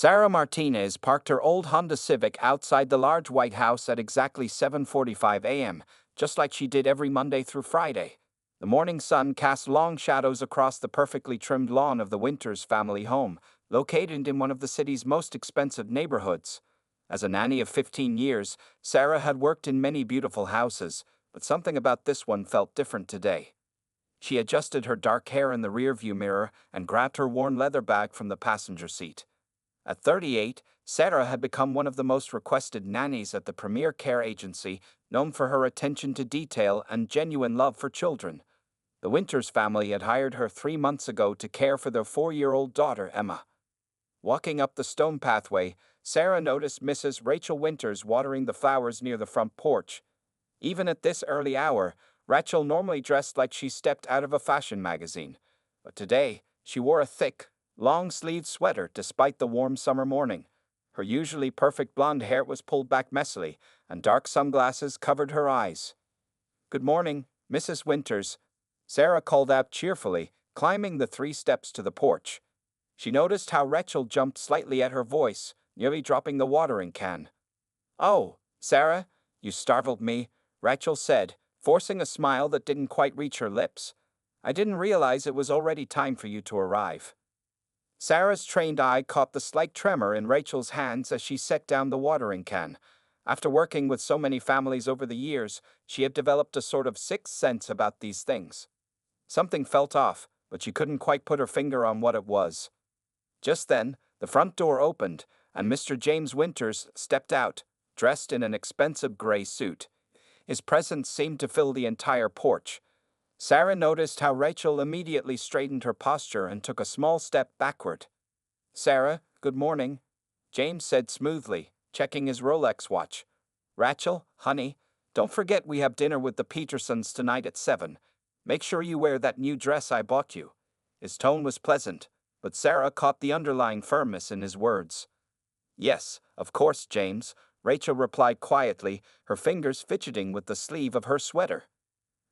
Sarah Martinez parked her old Honda Civic outside the large white house at exactly 7:45 a.m., just like she did every Monday through Friday. The morning sun cast long shadows across the perfectly trimmed lawn of the Winters family home, located in one of the city's most expensive neighborhoods. As a nanny of 15 years, Sarah had worked in many beautiful houses, but something about this one felt different today. She adjusted her dark hair in the rearview mirror and grabbed her worn leather bag from the passenger seat. At 38, Sarah had become one of the most requested nannies at the premier care agency, known for her attention to detail and genuine love for children. The Winters family had hired her 3 months ago to care for their 4-year-old daughter, Emma. Walking up the stone pathway, Sarah noticed Mrs. Rachel Winters watering the flowers near the front porch. Even at this early hour, Rachel normally dressed like she stepped out of a fashion magazine. But today, she wore a thick, long-sleeved sweater despite the warm summer morning. Her usually perfect blonde hair was pulled back messily, and dark sunglasses covered her eyes. "Good morning, Mrs. Winters," Sarah called out cheerfully, climbing the 3 steps to the porch. She noticed how Rachel jumped slightly at her voice, nearly dropping the watering can. "Oh, Sarah, you startled me," Rachel said, forcing a smile that didn't quite reach her lips. "I didn't realize it was already time for you to arrive." Sarah's trained eye caught the slight tremor in Rachel's hands as she set down the watering can. After working with so many families over the years, she had developed a sort of sixth sense about these things. Something felt off, but she couldn't quite put her finger on what it was. Just then, the front door opened, and Mr. James Winters stepped out, dressed in an expensive gray suit. His presence seemed to fill the entire porch. Sarah noticed how Rachel immediately straightened her posture and took a small step backward. "Sarah, good morning," James said smoothly, checking his Rolex watch. "Rachel, honey, don't forget we have dinner with the Petersons tonight at 7. Make sure you wear that new dress I bought you." His tone was pleasant, but Sarah caught the underlying firmness in his words. "Yes, of course, James," Rachel replied quietly, her fingers fidgeting with the sleeve of her sweater.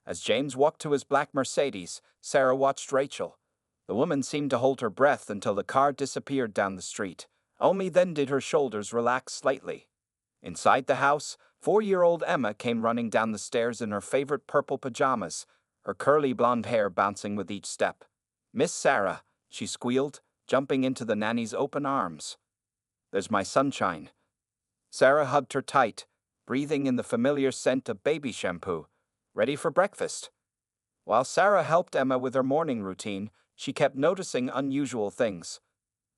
As James walked to his black Mercedes, Sarah watched Rachel. The woman seemed to hold her breath until the car disappeared down the street. Only then did her shoulders relax slightly. Inside the house, 4-year-old Emma came running down the stairs in her favorite purple pajamas, her curly blonde hair bouncing with each step. "Miss Sarah," she squealed, jumping into the nanny's open arms. "There's my sunshine." Sarah hugged her tight, breathing in the familiar scent of baby shampoo. "Ready for breakfast?" While Sarah helped Emma with her morning routine, she kept noticing unusual things.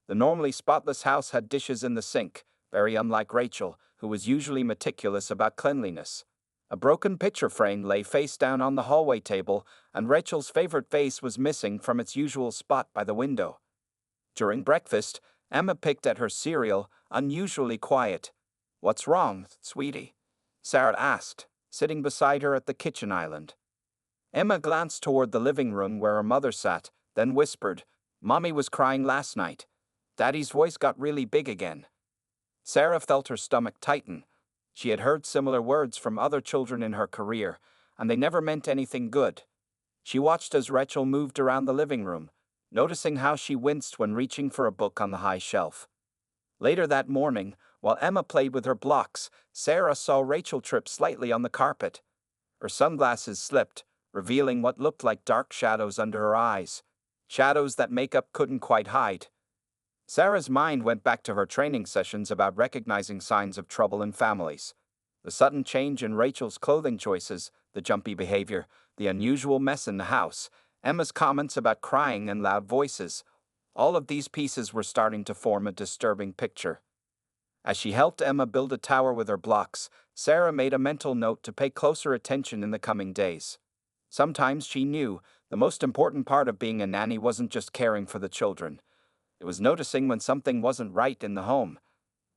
The normally spotless house had dishes in the sink, very unlike Rachel, who was usually meticulous about cleanliness. A broken picture frame lay face down on the hallway table, and Rachel's favorite vase was missing from its usual spot by the window. During breakfast, Emma picked at her cereal, unusually quiet. "What's wrong, sweetie?" Sarah asked, sitting beside her at the kitchen island. Emma glanced toward the living room where her mother sat, then whispered, "Mommy was crying last night. Daddy's voice got really big again." Sarah felt her stomach tighten. She had heard similar words from other children in her career, and they never meant anything good. She watched as Rachel moved around the living room, noticing how she winced when reaching for a book on the high shelf. Later that morning, while Emma played with her blocks, Sarah saw Rachel trip slightly on the carpet. Her sunglasses slipped, revealing what looked like dark shadows under her eyes, shadows that makeup couldn't quite hide. Sarah's mind went back to her training sessions about recognizing signs of trouble in families. The sudden change in Rachel's clothing choices, the jumpy behavior, the unusual mess in the house, Emma's comments about crying and loud voices, all of these pieces were starting to form a disturbing picture. As she helped Emma build a tower with her blocks, Sarah made a mental note to pay closer attention in the coming days. Sometimes she knew the most important part of being a nanny wasn't just caring for the children. It was noticing when something wasn't right in the home.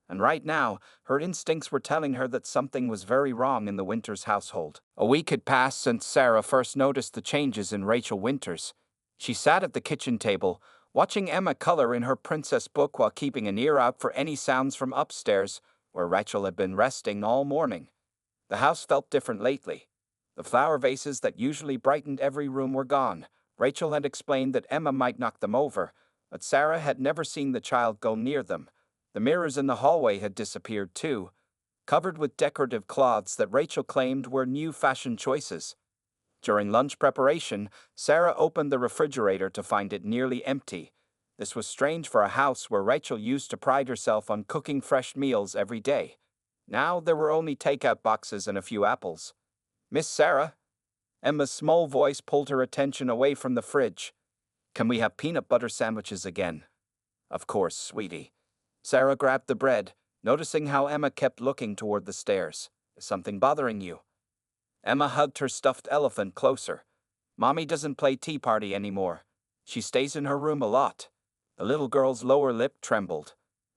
And right now, her instincts were telling her that something was very wrong in the Winters household. A week had passed since Sarah first noticed the changes in Rachel Winters. She sat at the kitchen table, watching Emma color in her princess book while keeping an ear out for any sounds from upstairs, where Rachel had been resting all morning. The house felt different lately. The flower vases that usually brightened every room were gone. Rachel had explained that Emma might knock them over, but Sarah had never seen the child go near them. The mirrors in the hallway had disappeared too, covered with decorative cloths that Rachel claimed were new fashion choices. During lunch preparation, Sarah opened the refrigerator to find it nearly empty. This was strange for a house where Rachel used to pride herself on cooking fresh meals every day. Now there were only takeout boxes and a few apples. "Miss Sarah?" Emma's small voice pulled her attention away from the fridge. "Can we have peanut butter sandwiches again?" "Of course, sweetie." Sarah grabbed the bread, noticing how Emma kept looking toward the stairs. "Is something bothering you?" Emma hugged her stuffed elephant closer. "Mommy doesn't play tea party anymore. She stays in her room a lot." The little girl's lower lip trembled.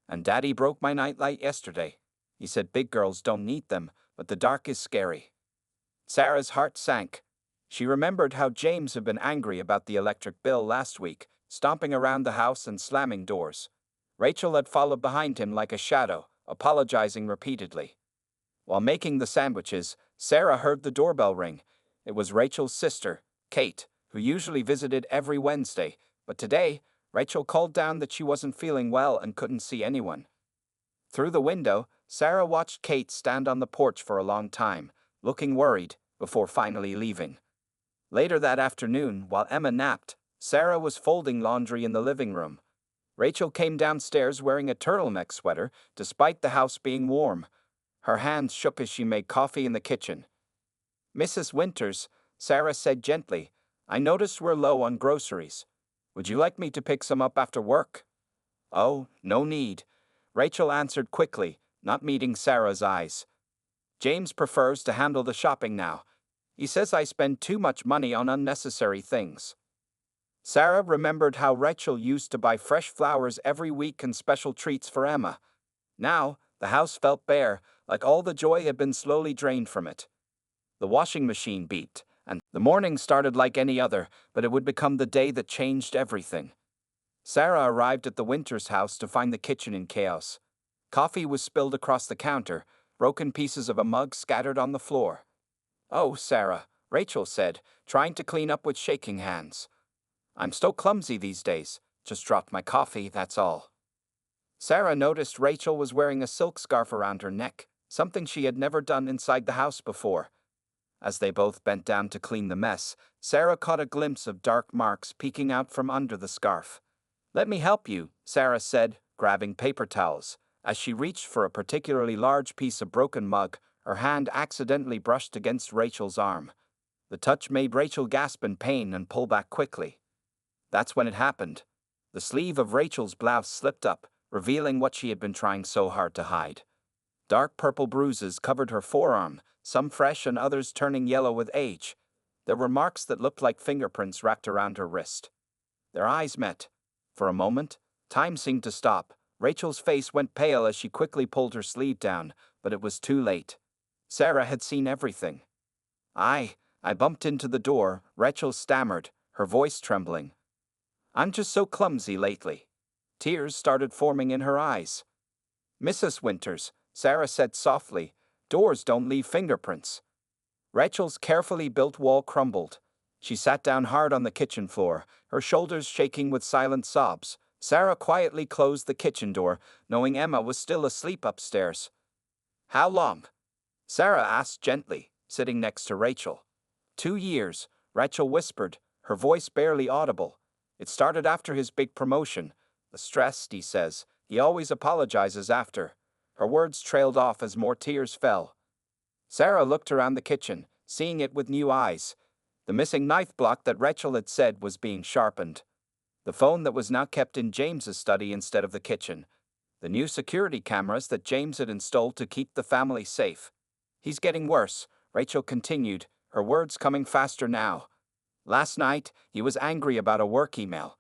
"And Daddy broke my nightlight yesterday. He said big girls don't need them, but the dark is scary." Sarah's heart sank. She remembered how James had been angry about the electric bill last week, stomping around the house and slamming doors. Rachel had followed behind him like a shadow, apologizing repeatedly. While making the sandwiches, Sarah heard the doorbell ring. It was Rachel's sister, Kate, who usually visited every Wednesday, but today, Rachel called down that she wasn't feeling well and couldn't see anyone. Through the window, Sarah watched Kate stand on the porch for a long time, looking worried, before finally leaving. Later that afternoon, while Emma napped, Sarah was folding laundry in the living room. Rachel came downstairs wearing a turtleneck sweater, despite the house being warm. Her hands shook as she made coffee in the kitchen. "Mrs. Winters," Sarah said gently, "I noticed we're low on groceries. Would you like me to pick some up after work?" "Oh, no need," Rachel answered quickly, not meeting Sarah's eyes. "James prefers to handle the shopping now. He says I spend too much money on unnecessary things." Sarah remembered how Rachel used to buy fresh flowers every week and special treats for Emma. Now, the house felt bare, like all the joy had been slowly drained from it. The washing machine beeped, and the morning started like any other, but it would become the day that changed everything. Sarah arrived at the Winters' house to find the kitchen in chaos. Coffee was spilled across the counter, broken pieces of a mug scattered on the floor. "Oh, Sarah," Rachel said, trying to clean up with shaking hands. "I'm so clumsy these days. Just dropped my coffee, that's all." Sarah noticed Rachel was wearing a silk scarf around her neck, something she had never done inside the house before. As they both bent down to clean the mess, Sarah caught a glimpse of dark marks peeking out from under the scarf. "Let me help you," Sarah said, grabbing paper towels. As she reached for a particularly large piece of broken mug, her hand accidentally brushed against Rachel's arm. The touch made Rachel gasp in pain and pull back quickly. That's when it happened. The sleeve of Rachel's blouse slipped up, revealing what she had been trying so hard to hide. Dark purple bruises covered her forearm, some fresh and others turning yellow with age. There were marks that looked like fingerprints wrapped around her wrist. Their eyes met. For a moment, time seemed to stop. Rachel's face went pale as she quickly pulled her sleeve down, but it was too late. Sarah had seen everything. I bumped into the door," Rachel stammered, her voice trembling. "I'm just so clumsy lately." Tears started forming in her eyes. "Mrs. Winters," Sarah said softly, "doors don't leave fingerprints." Rachel's carefully built wall crumbled. She sat down hard on the kitchen floor, her shoulders shaking with silent sobs. Sarah quietly closed the kitchen door, knowing Emma was still asleep upstairs. "How long?" Sarah asked gently, sitting next to Rachel. 2 years, Rachel whispered, her voice barely audible. "It started after his big promotion. The stress, he says. He always apologizes after." Her words trailed off as more tears fell. Sarah looked around the kitchen, seeing it with new eyes. The missing knife block that Rachel had said was being sharpened. The phone that was now kept in James's study instead of the kitchen. The new security cameras that James had installed to keep the family safe. "He's getting worse," Rachel continued, her words coming faster now. "Last night, he was angry about a work email.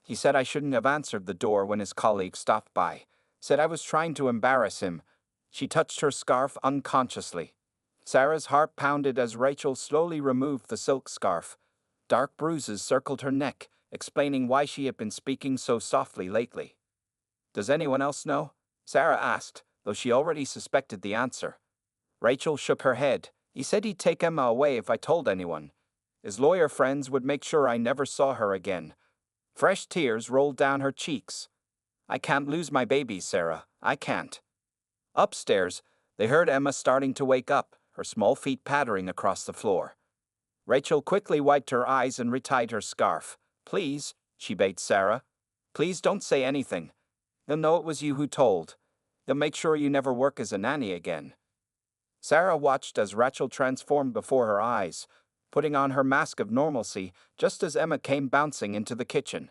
He said I shouldn't have answered the door when his colleague stopped by. Said I was trying to embarrass him." She touched her scarf unconsciously. Sarah's heart pounded as Rachel slowly removed the silk scarf. Dark bruises circled her neck, explaining why she had been speaking so softly lately. "Does anyone else know?" Sarah asked, though she already suspected the answer. Rachel shook her head. "He said he'd take Emma away if I told anyone. His lawyer friends would make sure I never saw her again." Fresh tears rolled down her cheeks. "I can't lose my baby, Sarah. I can't. Upstairs, they heard Emma starting to wake up, her small feet pattering across the floor. Rachel quickly wiped her eyes and retied her scarf. Please, she begged Sarah. Please don't say anything. They'll know it was you who told. They'll make sure you never work as a nanny again. Sarah watched as Rachel transformed before her eyes, putting on her mask of normalcy just as Emma came bouncing into the kitchen.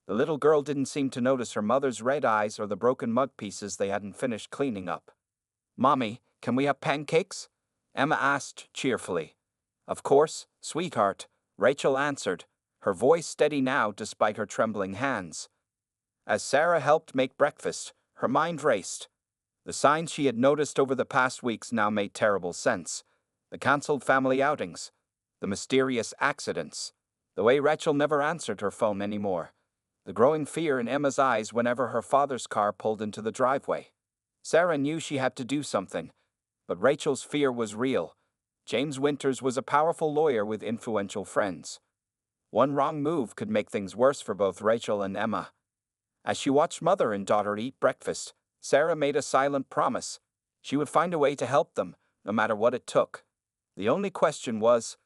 The little girl didn't seem to notice her mother's red eyes or the broken mug pieces they hadn't finished cleaning up. Mommy, can we have pancakes? Emma asked cheerfully. Of course, sweetheart, Rachel answered, her voice steady now despite her trembling hands. As Sarah helped make breakfast, her mind raced. The signs she had noticed over the past weeks now made terrible sense. The cancelled family outings, the mysterious accidents, the way Rachel never answered her phone anymore, the growing fear in Emma's eyes whenever her father's car pulled into the driveway. Sarah knew she had to do something, but Rachel's fear was real. James Winters was a powerful lawyer with influential friends. One wrong move could make things worse for both Rachel and Emma. As she watched mother and daughter eat breakfast, Sarah made a silent promise. She would find a way to help them, no matter what it took. The only question was,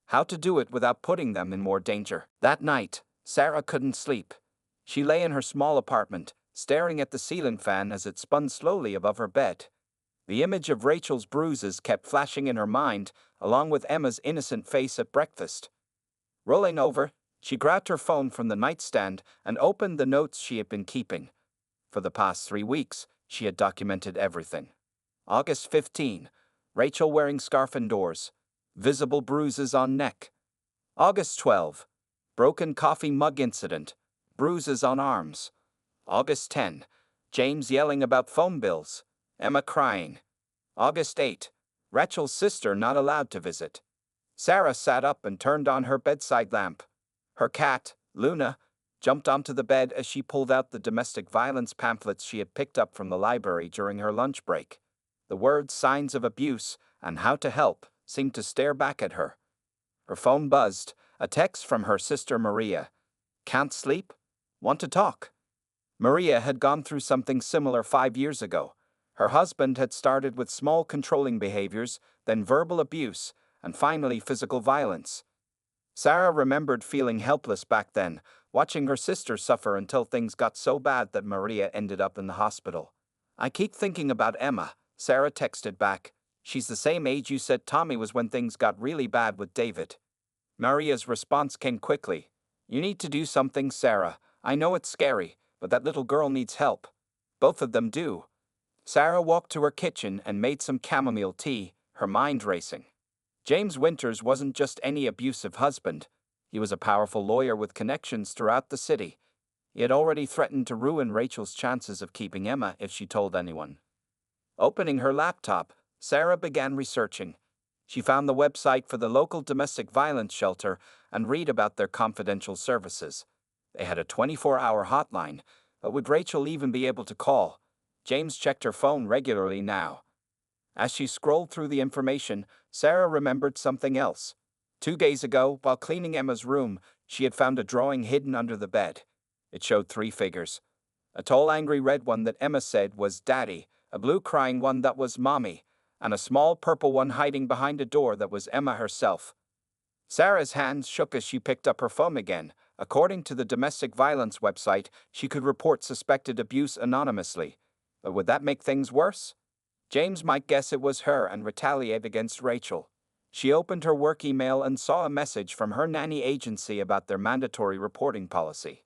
how to do it without putting them in more danger. That night, Sarah couldn't sleep. She lay in her small apartment, staring at the ceiling fan as it spun slowly above her bed. The image of Rachel's bruises kept flashing in her mind, along with Emma's innocent face at breakfast. Rolling over, she grabbed her phone from the nightstand and opened the notes she had been keeping. For the past 3 weeks, she had documented everything. August 15, Rachel wearing scarf indoors. Visible bruises on neck. August 12, broken coffee mug incident. Bruises on arms. August 10, James yelling about phone bills. Emma crying. August 8, Rachel's sister not allowed to visit. Sarah sat up and turned on her bedside lamp. Her cat, Luna, jumped onto the bed as she pulled out the domestic violence pamphlets she had picked up from the library during her lunch break. The words signs of abuse and how to help seemed to stare back at her. Her phone buzzed, a text from her sister Maria. Can't sleep? Want to talk? Maria had gone through something similar 5 years ago. Her husband had started with small controlling behaviors, then verbal abuse, and finally physical violence. Sarah remembered feeling helpless back then, watching her sister suffer until things got so bad that Maria ended up in the hospital. I keep thinking about Emma, Sarah texted back. She's the same age you said Tommy was when things got really bad with David. Maria's response came quickly. You need to do something, Sarah. I know it's scary, but that little girl needs help. Both of them do. Sarah walked to her kitchen and made some chamomile tea, her mind racing. James Winters wasn't just any abusive husband. He was a powerful lawyer with connections throughout the city. He had already threatened to ruin Rachel's chances of keeping Emma if she told anyone. Opening her laptop, Sarah began researching. She found the website for the local domestic violence shelter and read about their confidential services. They had a 24-hour hotline, but would Rachel even be able to call? James checked her phone regularly now. As she scrolled through the information, Sarah remembered something else. 2 days ago, while cleaning Emma's room, she had found a drawing hidden under the bed. It showed 3 figures. A tall, angry red one that Emma said was Daddy, a blue crying one that was Mommy, and a small purple one hiding behind a door that was Emma herself. Sarah's hands shook as she picked up her phone again. According to the domestic violence website, she could report suspected abuse anonymously. But would that make things worse? James might guess it was her and retaliate against Rachel. She opened her work email and saw a message from her nanny agency about their mandatory reporting policy.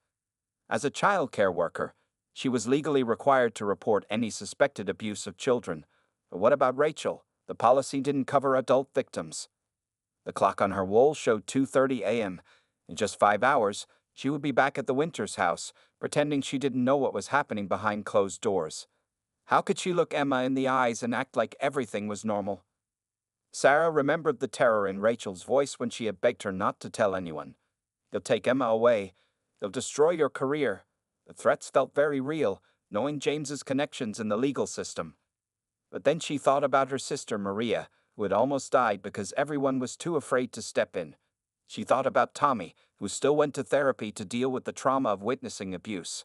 As a child care worker, she was legally required to report any suspected abuse of children. But what about Rachel? The policy didn't cover adult victims. The clock on her wall showed 2:30 a.m. In just 5 hours, she would be back at the Winters house, pretending she didn't know what was happening behind closed doors. How could she look Emma in the eyes and act like everything was normal? Sarah remembered the terror in Rachel's voice when she had begged her not to tell anyone. They'll take Emma away. They'll destroy your career. The threats felt very real, knowing James's connections in the legal system. But then she thought about her sister Maria, who had almost died because everyone was too afraid to step in. She thought about Tommy, who still went to therapy to deal with the trauma of witnessing abuse.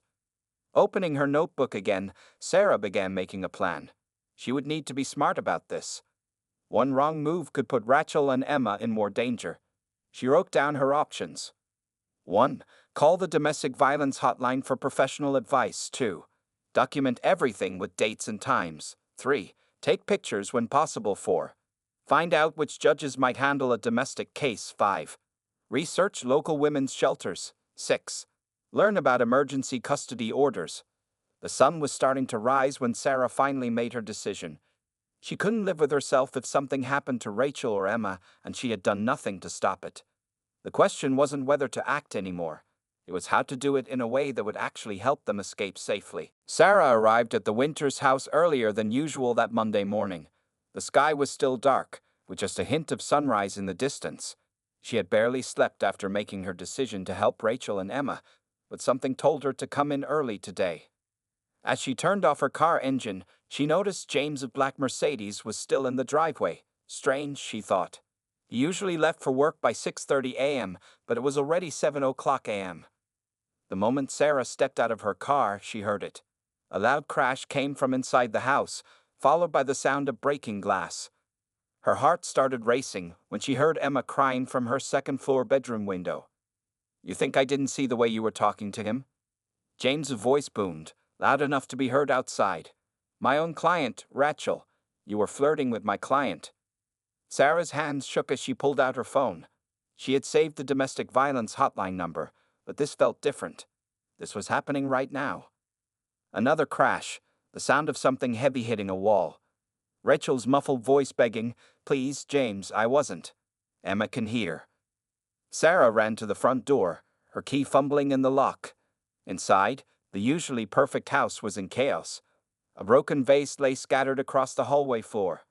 Opening her notebook again, Sarah began making a plan. She would need to be smart about this. One wrong move could put Rachel and Emma in more danger. She wrote down her options. 1. Call the domestic violence hotline for professional advice. 2. Document everything with dates and times. 3. Take pictures when possible. 4. Find out which judges might handle a domestic case. 5. Research local women's shelters. 6. Learn about emergency custody orders. The sun was starting to rise when Sarah finally made her decision. She couldn't live with herself if something happened to Rachel or Emma, and she had done nothing to stop it. The question wasn't whether to act anymore. It was how to do it in a way that would actually help them escape safely. Sarah arrived at the Winters' house earlier than usual that Monday morning. The sky was still dark, with just a hint of sunrise in the distance. She had barely slept after making her decision to help Rachel and Emma, but something told her to come in early today. As she turned off her car engine, she noticed James' black Mercedes was still in the driveway. Strange, she thought. He usually left for work by 6:30 a.m., but it was already 7 o'clock a.m. The moment Sarah stepped out of her car, she heard it. A loud crash came from inside the house, followed by the sound of breaking glass. Her heart started racing when she heard Emma crying from her second-floor bedroom window. "You think I didn't see the way you were talking to him?" James' voice boomed, loud enough to be heard outside. "My own client, Rachel. You were flirting with my client." Sarah's hands shook as she pulled out her phone. She had saved the domestic violence hotline number, but this felt different. This was happening right now. Another crash, the sound of something heavy hitting a wall. Rachel's muffled voice begging, "Please, James, I wasn't." Emma can hear. Sarah ran to the front door, her key fumbling in the lock. Inside, the usually perfect house was in chaos. A broken vase lay scattered across the hallway floor.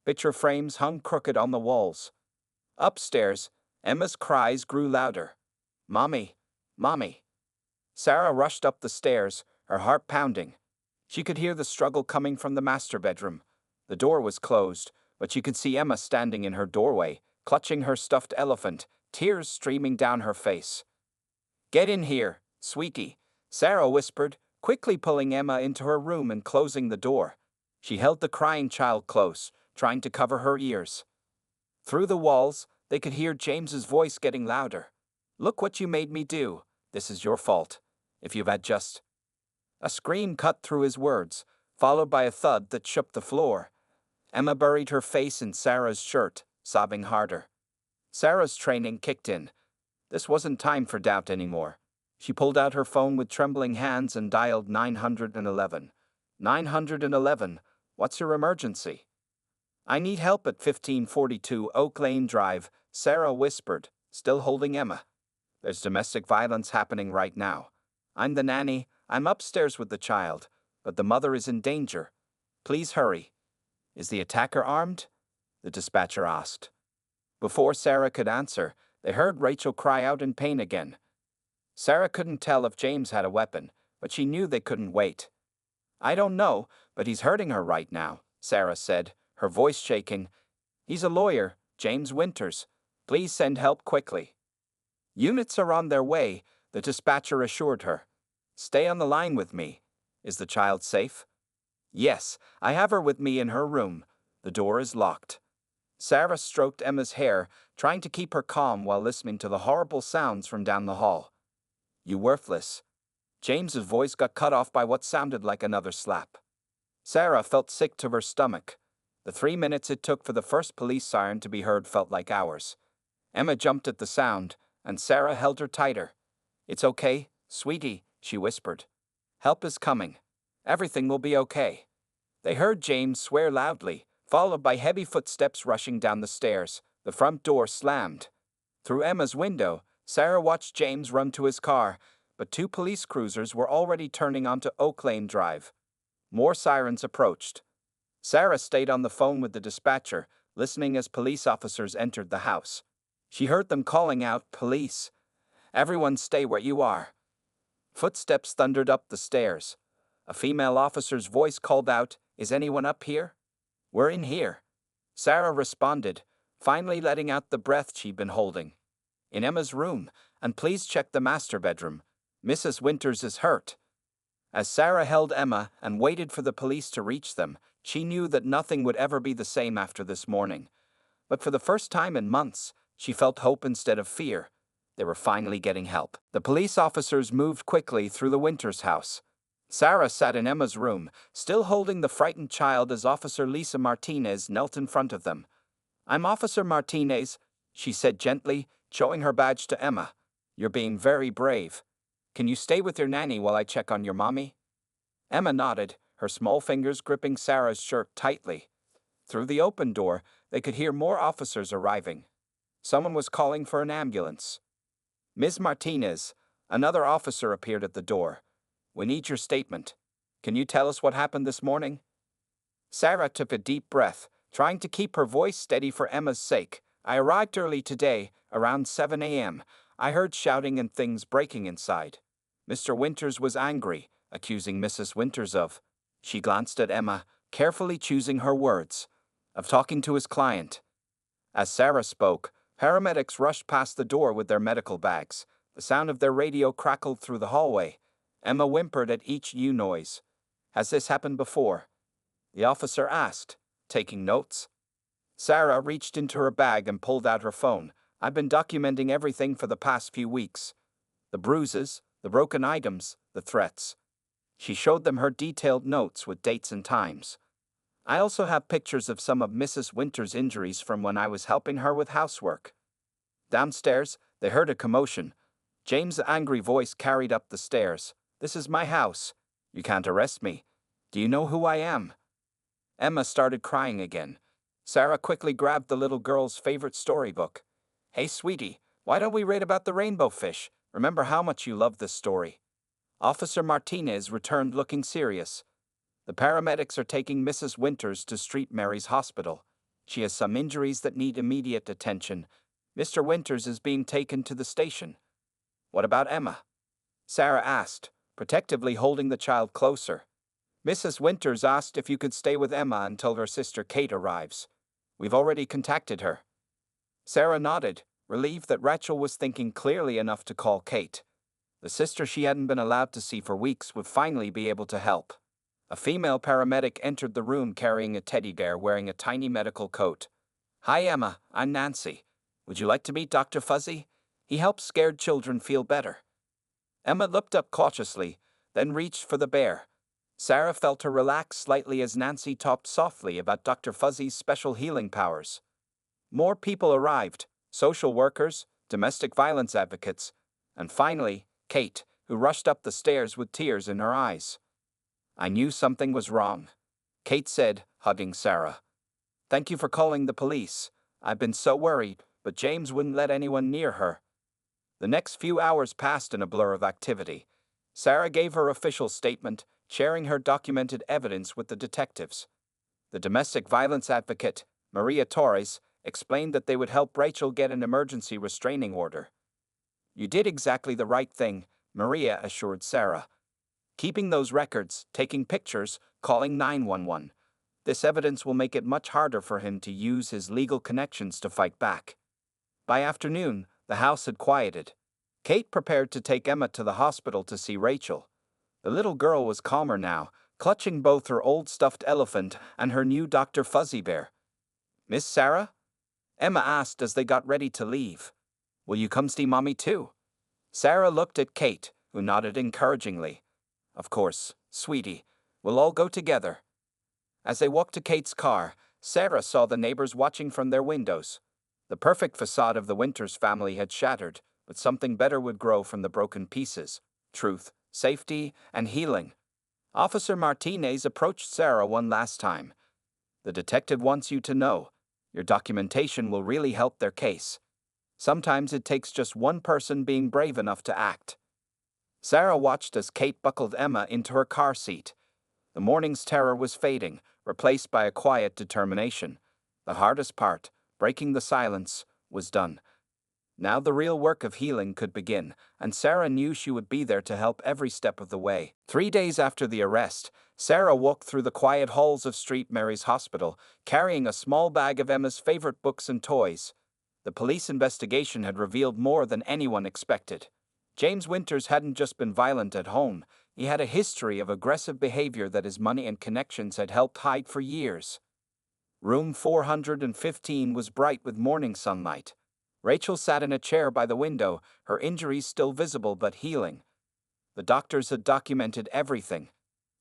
Picture frames hung crooked on the walls. Upstairs, Emma's cries grew louder. "Mommy! Mommy!" Sarah rushed up the stairs, her heart pounding. She could hear the struggle coming from the master bedroom. The door was closed, but she could see Emma standing in her doorway, clutching her stuffed elephant, tears streaming down her face. "Get in here, sweetie," Sarah whispered, quickly pulling Emma into her room and closing the door. She held the crying child close, trying to cover her ears. Through the walls, they could hear James's voice getting louder. "Look what you made me do. This is your fault. If you've had just..." A scream cut through his words, followed by a thud that shook the floor. Emma buried her face in Sarah's shirt, sobbing harder. Sarah's training kicked in. This wasn't time for doubt anymore. She pulled out her phone with trembling hands and dialed 911. 911, what's your emergency? "I need help at 1542 Oak Lane Drive," Sarah whispered, still holding Emma. "There's domestic violence happening right now. I'm the nanny, I'm upstairs with the child, but the mother is in danger. Please hurry." "Is the attacker armed?" the dispatcher asked. Before Sarah could answer, they heard Rachel cry out in pain again. Sarah couldn't tell if James had a weapon, but she knew they couldn't wait. "I don't know, but he's hurting her right now," Sarah said, her voice shaking. "He's a lawyer, James Winters. Please send help quickly." "Units are on their way," the dispatcher assured her. "Stay on the line with me. Is the child safe?" "Yes, I have her with me in her room. The door is locked." Sarah stroked Emma's hair, trying to keep her calm while listening to the horrible sounds from down the hall. "You worthless." James's voice got cut off by what sounded like another slap. Sarah felt sick to her stomach. The 3 minutes it took for the first police siren to be heard felt like hours. Emma jumped at the sound, and Sarah held her tighter. "It's okay, sweetie," she whispered. "Help is coming. Everything will be okay." They heard James swear loudly, followed by heavy footsteps rushing down the stairs. The front door slammed. Through Emma's window, Sarah watched James run to his car, but 2 police cruisers were already turning onto Oak Lane Drive. More sirens approached. Sarah stayed on the phone with the dispatcher, listening as police officers entered the house. She heard them calling out, "Police! Everyone stay where you are." Footsteps thundered up the stairs. A female officer's voice called out, "Is anyone up here?" "We're in here," Sarah responded, finally letting out the breath she'd been holding. "In Emma's room, and please check the master bedroom. Mrs. Winters is hurt." As Sarah held Emma and waited for the police to reach them, she knew that nothing would ever be the same after this morning. But for the first time in months, she felt hope instead of fear. They were finally getting help. The police officers moved quickly through the Winters house. Sarah sat in Emma's room, still holding the frightened child as Officer Lisa Martinez knelt in front of them. "I'm Officer Martinez," she said gently, showing her badge to Emma. "You're being very brave. Can you stay with your nanny while I check on your mommy?" Emma nodded, her small fingers gripping Sarah's shirt tightly. Through the open door, they could hear more officers arriving. Someone was calling for an ambulance. "Ms. Martinez," another officer appeared at the door. "We need your statement. Can you tell us what happened this morning?" Sarah took a deep breath, trying to keep her voice steady for Emma's sake. "I arrived early today, around 7 a.m. I heard shouting and things breaking inside. Mr. Winters was angry, accusing Mrs. Winters of—" She glanced at Emma, carefully choosing her words, "of talking to his client." As Sarah spoke, paramedics rushed past the door with their medical bags. The sound of their radio crackled through the hallway. Emma whimpered at each new noise. "Has this happened before?" the officer asked, taking notes. Sarah reached into her bag and pulled out her phone. "I've been documenting everything for the past few weeks. The bruises, the broken items, the threats." She showed them her detailed notes with dates and times. "I also have pictures of some of Mrs. Winters' injuries from when I was helping her with housework." Downstairs, they heard a commotion. James' angry voice carried up the stairs. "This is my house. You can't arrest me. Do you know who I am?" Emma started crying again. Sarah quickly grabbed the little girl's favorite storybook. "Hey, sweetie, why don't we read about the rainbow fish? Remember how much you loved this story." Officer Martinez returned looking serious. "The paramedics are taking Mrs. Winters to St. Mary's Hospital. She has some injuries that need immediate attention. Mr. Winters is being taken to the station." "What about Emma?" Sarah asked, protectively holding the child closer. "Mrs. Winters asked if you could stay with Emma until her sister Kate arrives. We've already contacted her." Sarah nodded, relieved that Rachel was thinking clearly enough to call Kate. The sister she hadn't been allowed to see for weeks would finally be able to help. A female paramedic entered the room carrying a teddy bear wearing a tiny medical coat. "Hi, Emma, I'm Nancy. Would you like to meet Dr. Fuzzy? He helps scared children feel better." Emma looked up cautiously, then reached for the bear. Sarah felt her relax slightly as Nancy talked softly about Dr. Fuzzy's special healing powers. More people arrived: social workers, domestic violence advocates, and finally, Kate, who rushed up the stairs with tears in her eyes. "I knew something was wrong," Kate said, hugging Sarah. "Thank you for calling the police. I've been so worried, but James wouldn't let anyone near her." The next few hours passed in a blur of activity. Sarah gave her official statement, sharing her documented evidence with the detectives. The domestic violence advocate, Maria Torres, explained that they would help Rachel get an emergency restraining order. "You did exactly the right thing," Maria assured Sarah. "Keeping those records, taking pictures, calling 911. This evidence will make it much harder for him to use his legal connections to fight back." By afternoon, the house had quieted. Kate prepared to take Emma to the hospital to see Rachel. The little girl was calmer now, clutching both her old stuffed elephant and her new Dr. Fuzzy bear. "Miss Sarah?" Emma asked as they got ready to leave. "Will you come see Mommy too?" Sarah looked at Kate, who nodded encouragingly. "Of course, sweetie. We'll all go together." As they walked to Kate's car, Sarah saw the neighbors watching from their windows. The perfect facade of the Winters family had shattered, but something better would grow from the broken pieces: truth, safety, and healing. Officer Martinez approached Sarah one last time. "The detective wants you to know. Your documentation will really help their case. Sometimes it takes just one person being brave enough to act." Sarah watched as Kate buckled Emma into her car seat. The morning's terror was fading, replaced by a quiet determination. The hardest part, breaking the silence, was done. Now the real work of healing could begin, and Sarah knew she would be there to help every step of the way. 3 days after the arrest, Sarah walked through the quiet halls of St. Mary's Hospital, carrying a small bag of Emma's favorite books and toys. The police investigation had revealed more than anyone expected. James Winters hadn't just been violent at home, He had a history of aggressive behavior that his money and connections had helped hide for years. Room 415 was bright with morning sunlight. Rachel sat in a chair by the window, her injuries still visible but healing. The doctors had documented everything.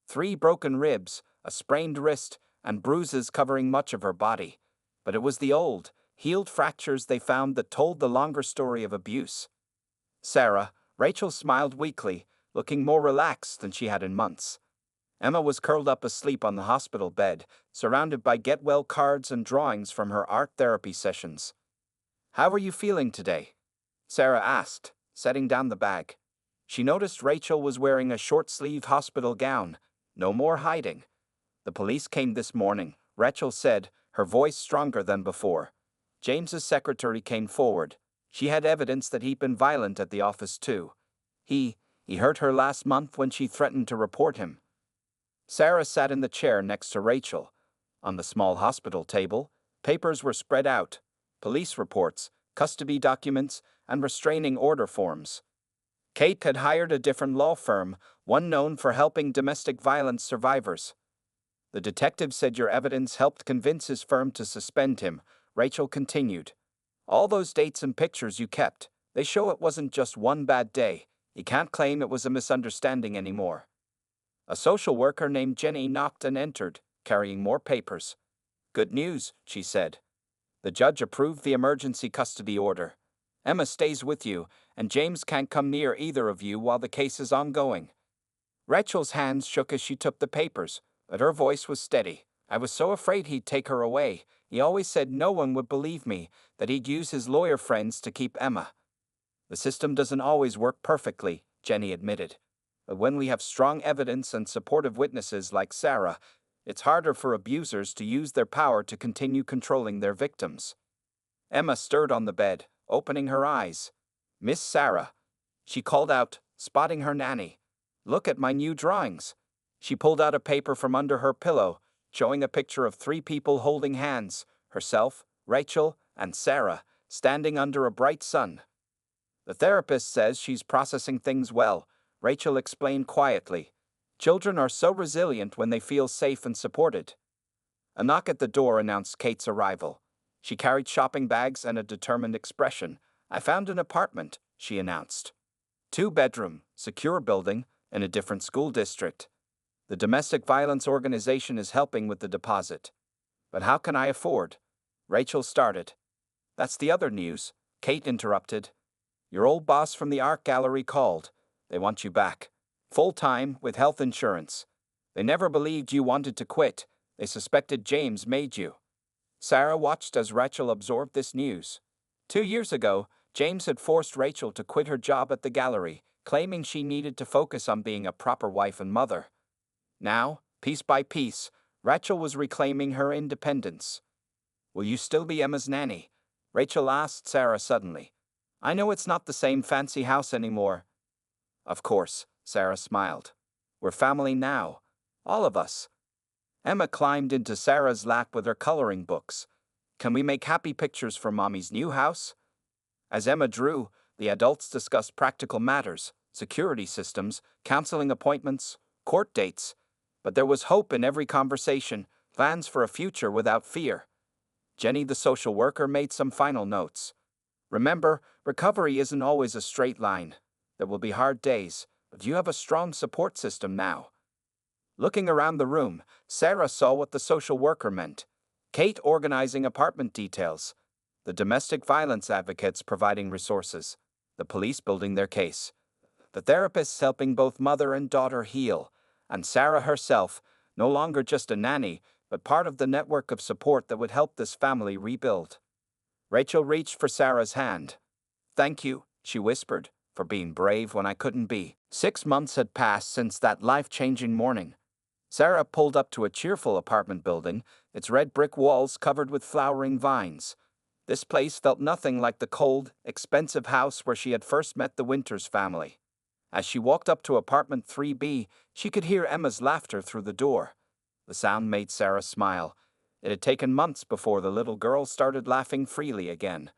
3 broken ribs, a sprained wrist, and bruises covering much of her body. But it was the old, healed fractures they found that told the longer story of abuse. Sarah, Rachel smiled weakly, looking more relaxed than she had in months. Emma was curled up asleep on the hospital bed, surrounded by get-well cards and drawings from her art therapy sessions. "How are you feeling today?" Sarah asked, setting down the bag. She noticed Rachel was wearing a short-sleeved hospital gown. No more hiding. "The police came this morning," Rachel said, her voice stronger than before. James's secretary came forward. She had evidence that he'd been violent at the office too. He hurt her last month when she threatened to report him. Sarah sat in the chair next to Rachel. On the small hospital table, papers were spread out. Police reports, custody documents, and restraining order forms. Kate had hired a different law firm, one known for helping domestic violence survivors. "The detective said your evidence helped convince his firm to suspend him," Rachel continued. "All those dates and pictures you kept, they show it wasn't just one bad day. You can't claim it was a misunderstanding anymore." A social worker named Jenny knocked and entered, carrying more papers. "Good news," she said. "The judge approved the emergency custody order. Emma stays with you, and James can't come near either of you while the case is ongoing." Rachel's hands shook as she took the papers, but her voice was steady. "I was so afraid he'd take her away. He always said no one would believe me, that he'd use his lawyer friends to keep Emma." "The system doesn't always work perfectly," Jenny admitted. "But when we have strong evidence and supportive witnesses like Sarah, it's harder for abusers to use their power to continue controlling their victims." Emma stirred on the bed, opening her eyes. "Miss Sarah," she called out, spotting her nanny. "Look at my new drawings." She pulled out a paper from under her pillow, showing a picture of 3 people holding hands, herself, Rachel, and Sarah, standing under a bright sun. "The therapist says she's processing things well," Rachel explained quietly. "Children are so resilient when they feel safe and supported." A knock at the door announced Kate's arrival. She carried shopping bags and a determined expression. "I found an apartment," she announced. 2-bedroom, secure building, in a different school district. "The domestic violence organization is helping with the deposit." "But how can I afford?" Rachel started. "That's the other news," Kate interrupted. "Your old boss from the art gallery called. They want you back. Full-time, with health insurance. They never believed you wanted to quit. They suspected James made you." Sarah watched as Rachel absorbed this news. 2 years ago, James had forced Rachel to quit her job at the gallery, claiming she needed to focus on being a proper wife and mother. Now, piece by piece, Rachel was reclaiming her independence. "Will you still be Emma's nanny?" Rachel asked Sarah suddenly. "I know it's not the same fancy house anymore." "Of course," Sarah smiled. "We're family now. All of us." Emma climbed into Sarah's lap with her coloring books. "Can we make happy pictures for Mommy's new house?" As Emma drew, the adults discussed practical matters, security systems, counseling appointments, court dates. But there was hope in every conversation, plans for a future without fear. Jenny, the social worker, made some final notes. "Remember, recovery isn't always a straight line. There will be hard days, but you have a strong support system now." Looking around the room, Sarah saw what the social worker meant. Kate organizing apartment details, the domestic violence advocates providing resources, the police building their case, the therapists helping both mother and daughter heal, and Sarah herself, no longer just a nanny, but part of the network of support that would help this family rebuild. Rachel reached for Sarah's hand. "Thank you," she whispered, "for being brave when I couldn't be." 6 months had passed since that life-changing morning. Sarah pulled up to a cheerful apartment building, its red brick walls covered with flowering vines. This place felt nothing like the cold, expensive house where she had first met the Winters family. As she walked up to apartment 3B, she could hear Emma's laughter through the door. The sound made Sarah smile. It had taken months before the little girl started laughing freely again.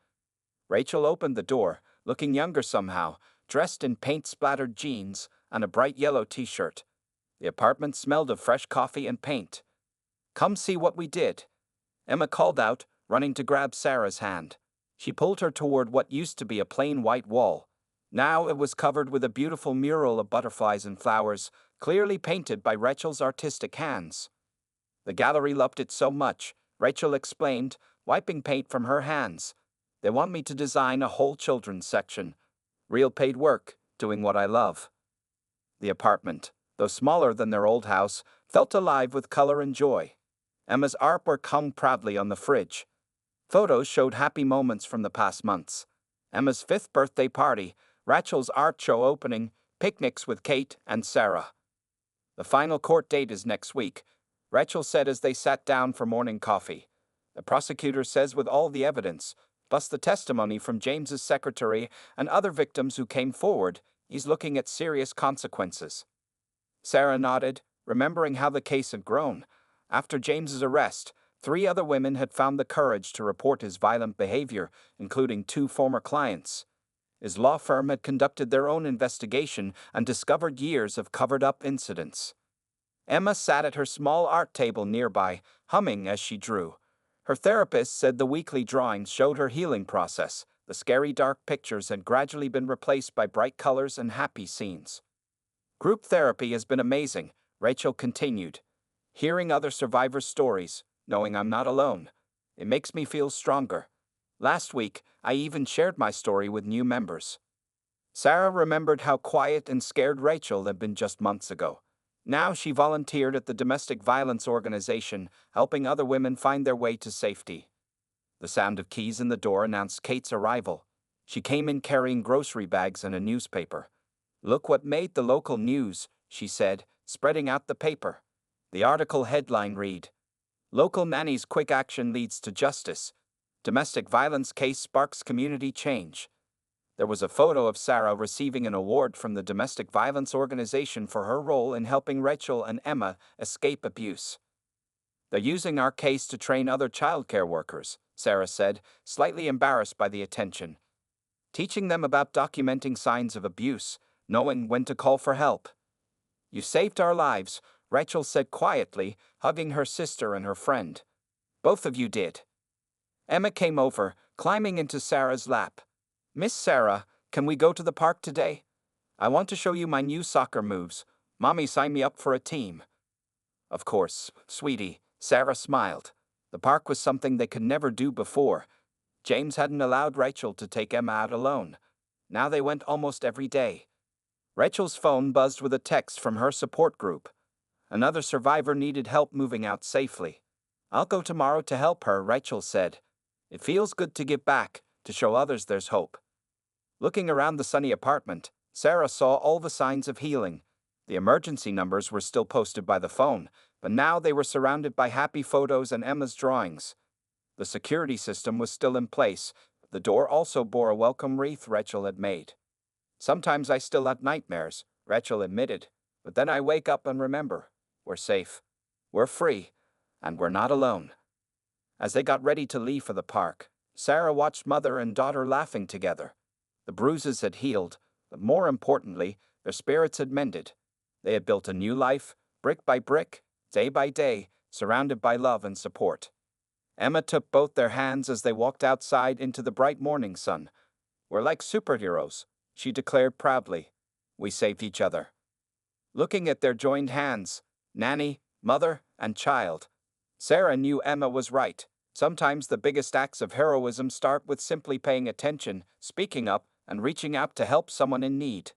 Rachel opened the door, looking younger somehow, dressed in paint-splattered jeans, and a bright yellow t-shirt. The apartment smelled of fresh coffee and paint. "Come see what we did," Emma called out, running to grab Sarah's hand. She pulled her toward what used to be a plain white wall. Now it was covered with a beautiful mural of butterflies and flowers, clearly painted by Rachel's artistic hands. "The gallery loved it so much," Rachel explained, wiping paint from her hands. "They want me to design a whole children's section. Real paid work, doing what I love." The apartment, though smaller than their old house, felt alive with color and joy. Emma's artwork hung proudly on the fridge. Photos showed happy moments from the past months. Emma's 5th birthday party, Rachel's art show opening, picnics with Kate and Sarah. "The final court date is next week," Rachel said as they sat down for morning coffee. "The prosecutor says with all the evidence, plus the testimony from James's secretary and other victims who came forward, he's looking at serious consequences." Sarah nodded, remembering how the case had grown. After James's arrest, 3 other women had found the courage to report his violent behavior, including 2 former clients. His law firm had conducted their own investigation and discovered years of covered-up incidents. Emma sat at her small art table nearby, humming as she drew. Her therapist said the weekly drawings showed her healing process. The scary dark pictures had gradually been replaced by bright colors and happy scenes. "Group therapy has been amazing," Rachel continued. "Hearing other survivors' stories, knowing I'm not alone, it makes me feel stronger. Last week, I even shared my story with new members." Sarah remembered how quiet and scared Rachel had been just months ago. Now she volunteered at the domestic violence organization, helping other women find their way to safety. The sound of keys in the door announced Kate's arrival. She came in carrying grocery bags and a newspaper. "Look what made the local news," she said, spreading out the paper. The article headline read, "Local nanny's quick action leads to justice. Domestic violence case sparks community change." There was a photo of Sarah receiving an award from the domestic violence organization for her role in helping Rachel and Emma escape abuse. "They're using our case to train other childcare workers," Sarah said, slightly embarrassed by the attention. "Teaching them about documenting signs of abuse, knowing when to call for help." "You saved our lives," Rachel said quietly, hugging her sister and her friend. "Both of you did." Emma came over, climbing into Sarah's lap. "Miss Sarah, can we go to the park today? I want to show you my new soccer moves. Mommy signed me up for a team." "Of course, sweetie," Sarah smiled. The park was something they could never do before. James hadn't allowed Rachel to take Emma out alone. Now they went almost every day. Rachel's phone buzzed with a text from her support group. Another survivor needed help moving out safely. "I'll go tomorrow to help her," Rachel said. "It feels good to give back, to show others there's hope." Looking around the sunny apartment, Sarah saw all the signs of healing. The emergency numbers were still posted by the phone, but now they were surrounded by happy photos and Emma's drawings. The security system was still in place. The door also bore a welcome wreath Rachel had made. "Sometimes I still have nightmares," Rachel admitted, "but then I wake up and remember, we're safe, we're free, and we're not alone." As they got ready to leave for the park, Sarah watched mother and daughter laughing together. The bruises had healed, but more importantly, their spirits had mended. They had built a new life, brick by brick, day by day, surrounded by love and support. Emma took both their hands as they walked outside into the bright morning sun. "We're like superheroes," she declared proudly. "We saved each other." Looking at their joined hands, nanny, mother, and child, Sarah knew Emma was right. Sometimes the biggest acts of heroism start with simply paying attention, speaking up, and reaching out to help someone in need.